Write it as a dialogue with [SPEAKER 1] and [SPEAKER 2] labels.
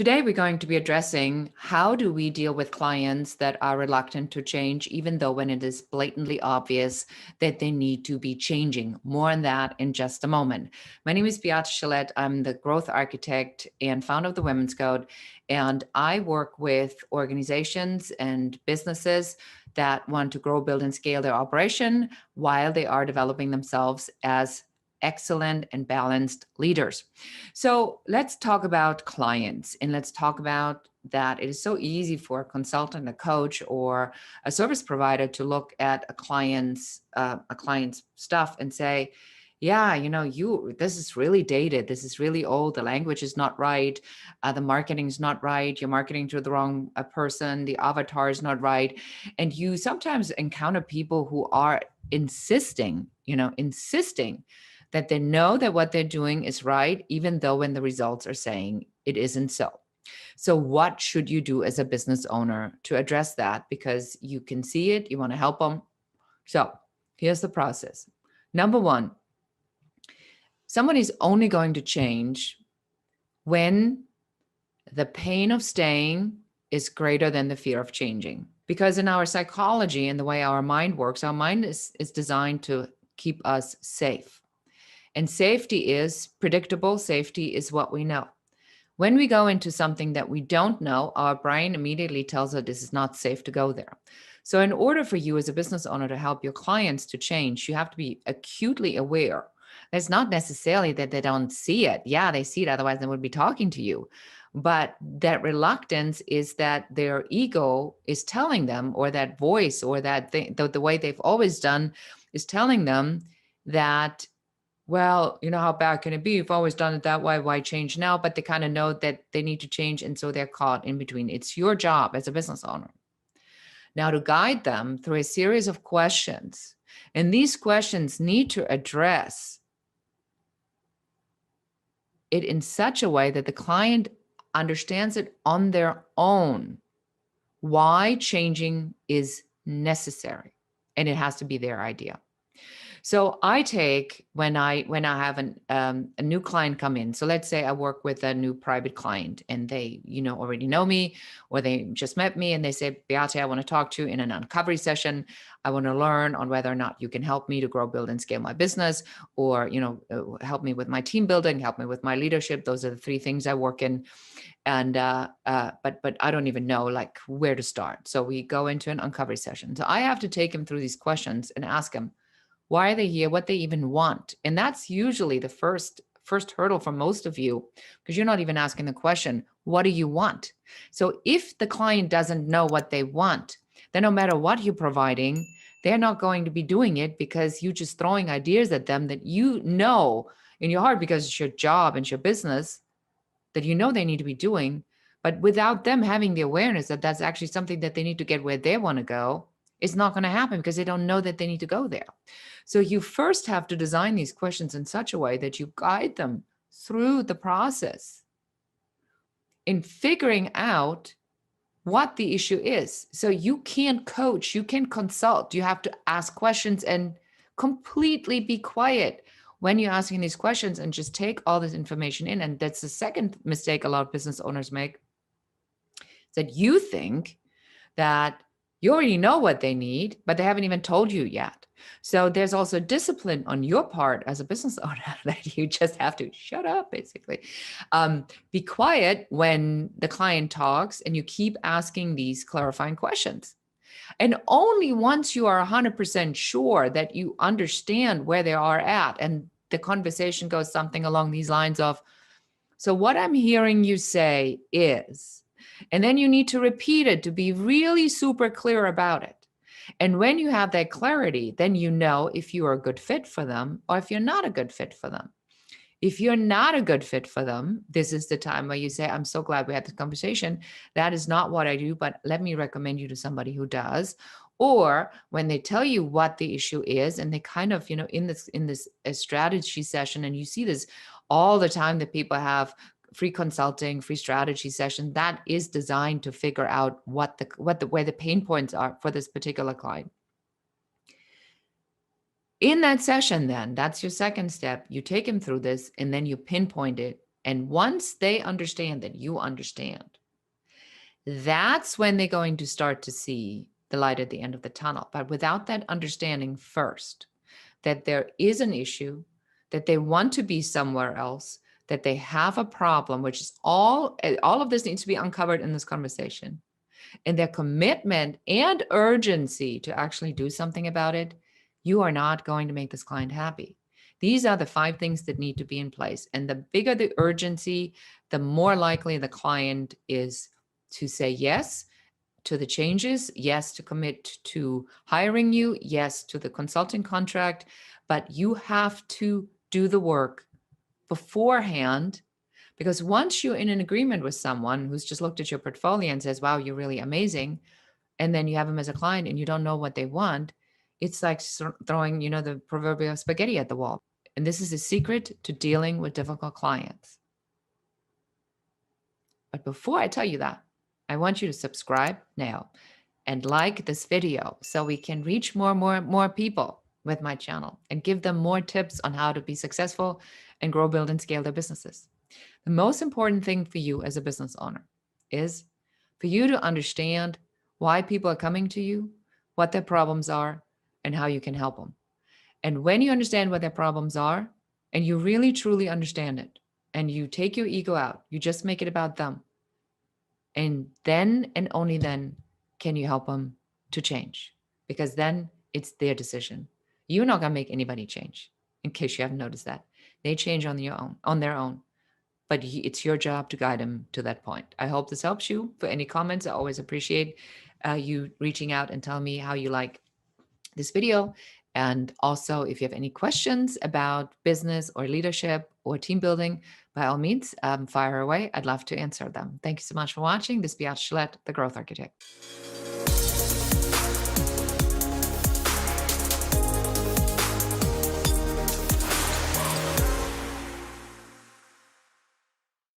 [SPEAKER 1] Today, we're going to be addressing how do we deal with clients that are reluctant to change, even though when it is blatantly obvious that they need to be changing. More on that in just a moment. My name is Beate Chalette. I'm the growth architect and founder of the Women's Code, and I work with organizations and businesses that want to grow, build, and scale their operation while they are developing themselves as excellent and balanced leaders. So let's talk about clients, and let's talk about that it is so easy for a consultant, a coach, or a service provider to look at a client's stuff and say, yeah, this is really dated. This is really old. The language is not right. The marketing is not right. You're marketing to the wrong person. The avatar is not right. And you sometimes encounter people who are insisting that they know that what they're doing is right, even though when the results are saying it isn't so. So what should you do as a business owner to address that? Because you can see it, you want to help them. So here's the process. Number one, somebody's only going to change when the pain of staying is greater than the fear of changing. Because in our psychology and the way our mind works, our mind is designed to keep us safe. And safety is predictable. Safety is what we know. When we go into something that we don't know, our brain immediately tells us this is not safe to go there. So in order for you as a business owner to help your clients to change, you have to be acutely aware. It's not necessarily that they don't see it. Yeah, they see it. Otherwise, they would be talking to you. But that reluctance is that their ego is telling them, or that voice, or that thing, the way they've always done is telling them that, well, how bad can it be? You've always done it that way. Why change now? But they kind of know that they need to change. And so they're caught in between. It's your job as a business owner now to guide them through a series of questions. And these questions need to address it in such a way that the client understands it on their own, why changing is necessary. And it has to be their idea. So I take when I have a new client come in. So let's say I work with a new private client and they, already know me, or they just met me and they say, Beate, I want to talk to you in an uncovery session. I want to learn on whether or not you can help me to grow, build, and scale my business, or, help me with my team building, help me with my leadership. Those are the three things I work in. And, but I don't even know like where to start. So we go into an uncovery session. So I have to take him through these questions and ask him, why are they here? What they even want? And that's usually the first hurdle for most of you, because you're not even asking the question, what do you want? So if the client doesn't know what they want, then no matter what you're providing, they're not going to be doing it, because you're just throwing ideas at them that you know in your heart, because it's your job and your business, that they need to be doing. But without them having the awareness that that's actually something that they need to get where they want to go, it's not going to happen, because they don't know that they need to go there. So you first have to design these questions in such a way that you guide them through the process in figuring out what the issue is. So you can't coach, you can consult. You have to ask questions and completely be quiet when you're asking these questions and just take all this information in. And that's the second mistake a lot of business owners make, that you think that you already know what they need, but they haven't even told you yet. So there's also discipline on your part as a business owner that you just have to shut up, basically. Be quiet when the client talks, and you keep asking these clarifying questions. And only once you are 100% sure that you understand where they are at, and the conversation goes something along these lines of, so what I'm hearing you say is, and then you need to repeat it to be really super clear about it. And when you have that clarity, then you know if you are a good fit for them or if you're not a good fit for them. If you're not a good fit for them, this is the time where you say, I'm so glad we had this conversation. That is not what I do, but let me recommend you to somebody who does. Or when they tell you what the issue is, and they kind of, in this strategy session, and you see this all the time, that people have free consulting, free strategy session that is designed to figure out where the pain points are for this particular client. In that session, then that's your second step. You take him through this, and then you pinpoint it And once they understand that you understand, that's when they're going to start to see the light at the end of the tunnel. But without that understanding first, that there is an issue, that they want to be somewhere else, that they have a problem, which is all of this needs to be uncovered in this conversation, and their commitment and urgency to actually do something about it, you are not going to make this client happy. These are the 5 things that need to be in place. And the bigger the urgency, the more likely the client is to say yes to the changes, yes to commit to hiring you, yes to the consulting contract. But you have to do the work beforehand, because once you're in an agreement with someone who's just looked at your portfolio and says, wow, you're really amazing, and then you have them as a client and you don't know what they want, it's like throwing, the proverbial spaghetti at the wall. And this is a secret to dealing with difficult clients. But before I tell you that, I want you to subscribe now and like this video so we can reach more people with my channel and give them more tips on how to be successful and grow, build, and scale their businesses. The most important thing for you as a business owner is for you to understand why people are coming to you, what their problems are, and how you can help them. And when you understand what their problems are, and you really truly understand it, and you take your ego out, you just make it about them, and then and only then can you help them to change, because then it's their decision. You're not going to make anybody change, in case you haven't noticed that. They change on their own. But it's your job to guide them to that point. I hope this helps you. For any comments, I always appreciate you reaching out and telling me how you like this video. And also, if you have any questions about business or leadership or team building, by all means, fire away. I'd love to answer them. Thank you so much for watching. This is Beate Gillette, the Growth Architect.